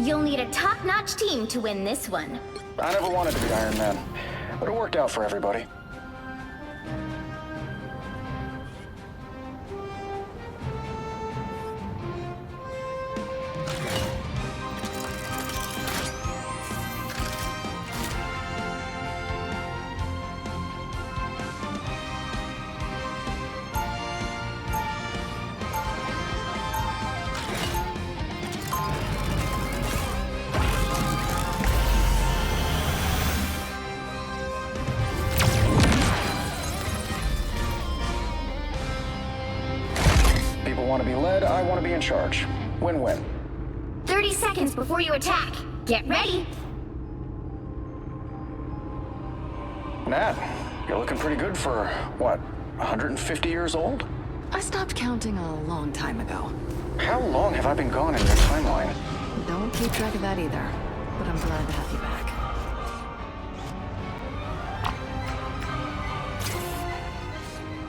You'll need a top-notch team to win this one. I never wanted to be Iron Man, but it worked out for everybody. Want to be led, I want to be in charge. Win-win. 30 seconds before you attack. Get ready. Nat, you're looking pretty good for, what, 150 years old? I stopped counting a long time ago. How long have I been gone in your timeline? Don't keep track of that either, but I'm glad to have you back.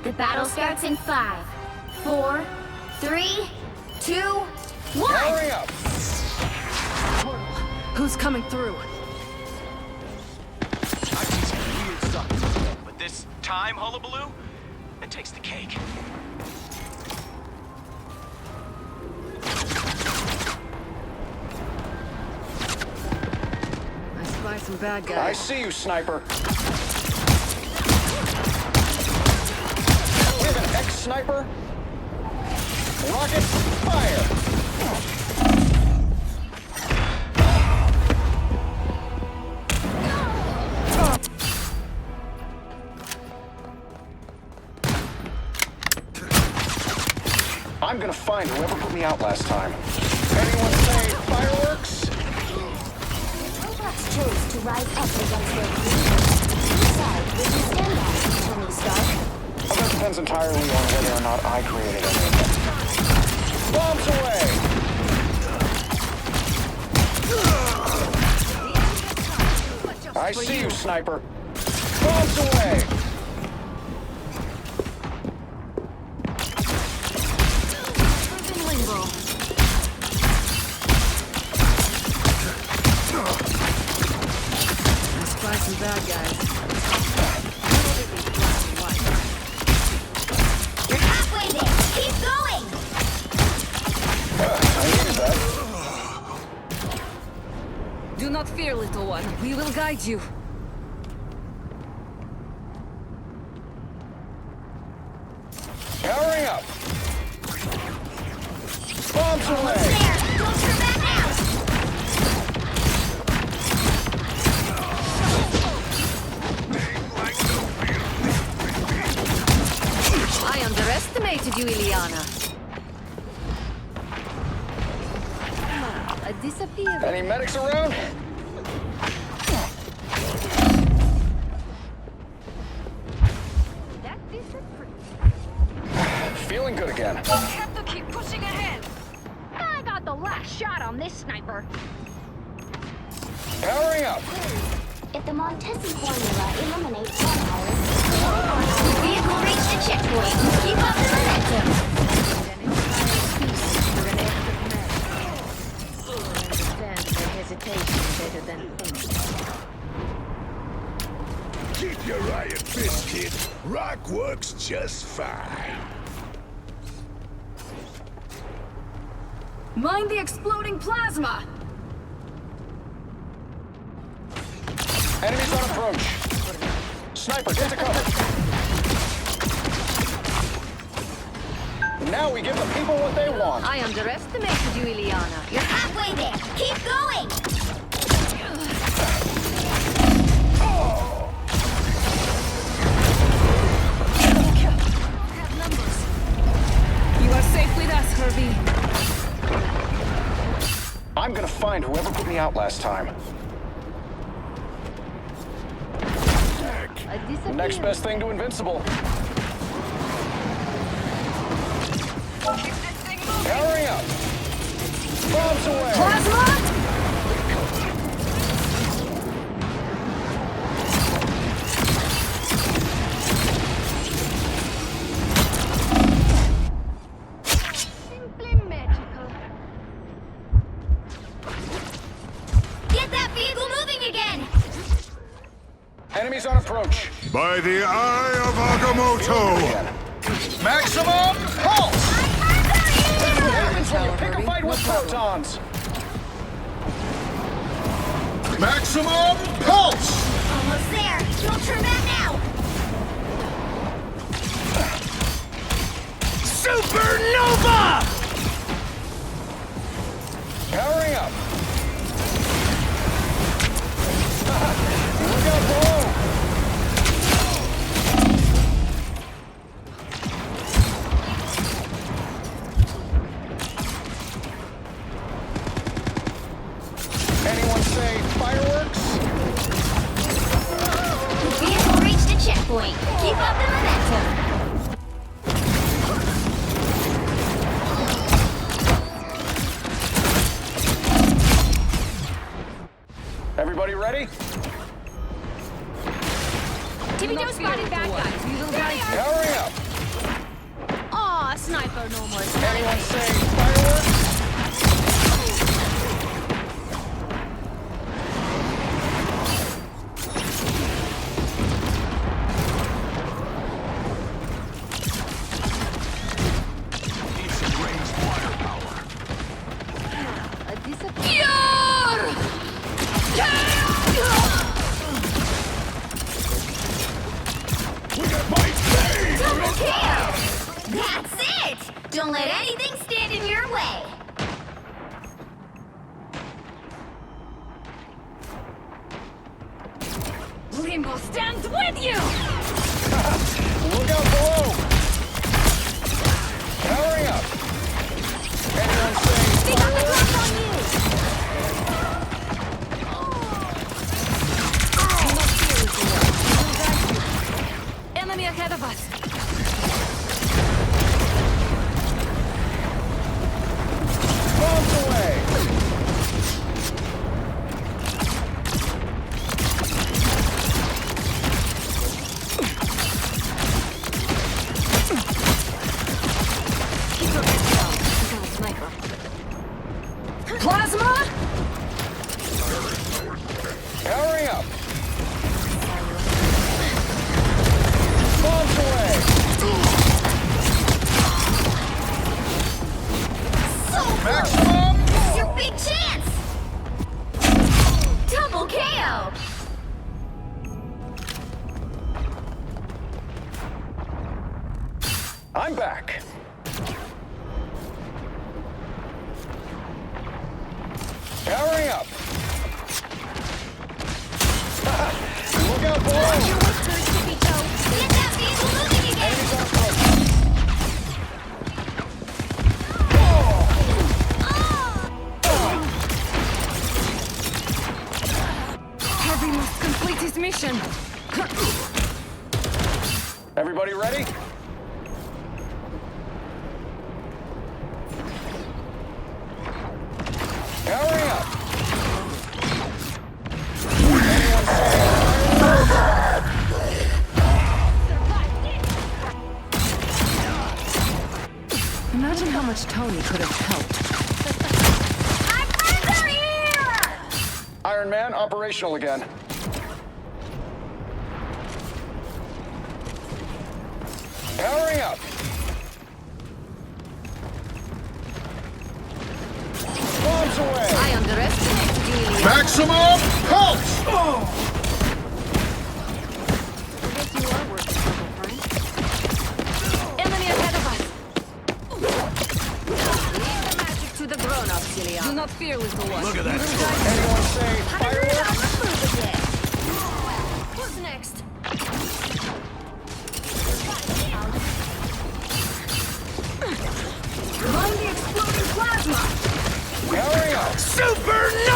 The battle starts in 5, 4, 3, 2, 1! Hurry up! Who's coming through? I've seen some weird stuff, but this time hullabaloo, it takes the cake. I spy some bad guys. I see you, sniper. We have an ex-sniper. Rocket fire! I'm gonna find whoever put me out last time. Anyone say fireworks? Robots chose to rise up against their creators. Whose side will you stand on, Tony Stark? Well, that depends entirely on whether or not I created any of them. Bombs away! I see you, sniper. Bombs away! I spy some bad guys. You're halfway there. Keep going. I needed that. Do not fear, little one. We will guide you. Powering up. Bombs Almost away! there. Don't turn back now. I underestimated you, Ileana. I disappeared. Any medics around? Feeling good again. Have to keep pushing ahead. I got the last shot on this sniper. Powering up. If the Montesi formula eliminates vampires, the vehicle reached the checkpoint. Keep up the momentum. Keep your eye at this, kid. Rock works just fine. Mind the exploding plasma! Enemies on approach. Sniper, get to cover. Now we give the people what they want. I underestimated you, Ileana. You're halfway there. Keep going. You are safe with us, Herbie. I'm gonna find whoever put me out last time. I disappeared. Next best thing to invincible. Powering up. Bombs away. Plasma! Simply magical. By the eye of Agamotto! Maximum pulse! What happens when you pick a fight with protons? Maximum pulse! Almost there. Don't turn back now. Supernova! Powering up. Look out below! Anyone say fireworks? Vehicle reached a checkpoint. Keep up the momentum. Everybody ready? Tippy Joe spotted bad guys. You little guys. Powering up. Aw, sniper no more. Anyone say fireworks? Decent ranged firepower. We got my thing! Double kill! That's it! Don't let anything stand in your way. Rainbow stands with you! Look out below! Powering up. Anyone say They got the fireworks? drop on you! Enemy ahead of us. Bombs away! Plasma! Powering up! Bombs away! Maximum! This is your big chance! Double KO! I'm back. Powering up. Look out below! Your whiskers, Tippy Joe! Get that vehicle moving again! Enemies on foot. Harvey must complete his mission. Everybody ready? Powering up. Anyone say Imagine how much Tony could have helped. My friends are here! Iron Man operational again. Powering up. Bombs away. I underestimate Delia. Maximum pulse! Enemy ahead of us. Leave the magic to the grown-ups, Celia. Do not fear, little one. Look at that Anyone say fireworks? Who's next? Find the exploding plasma. Powering up. Supernova!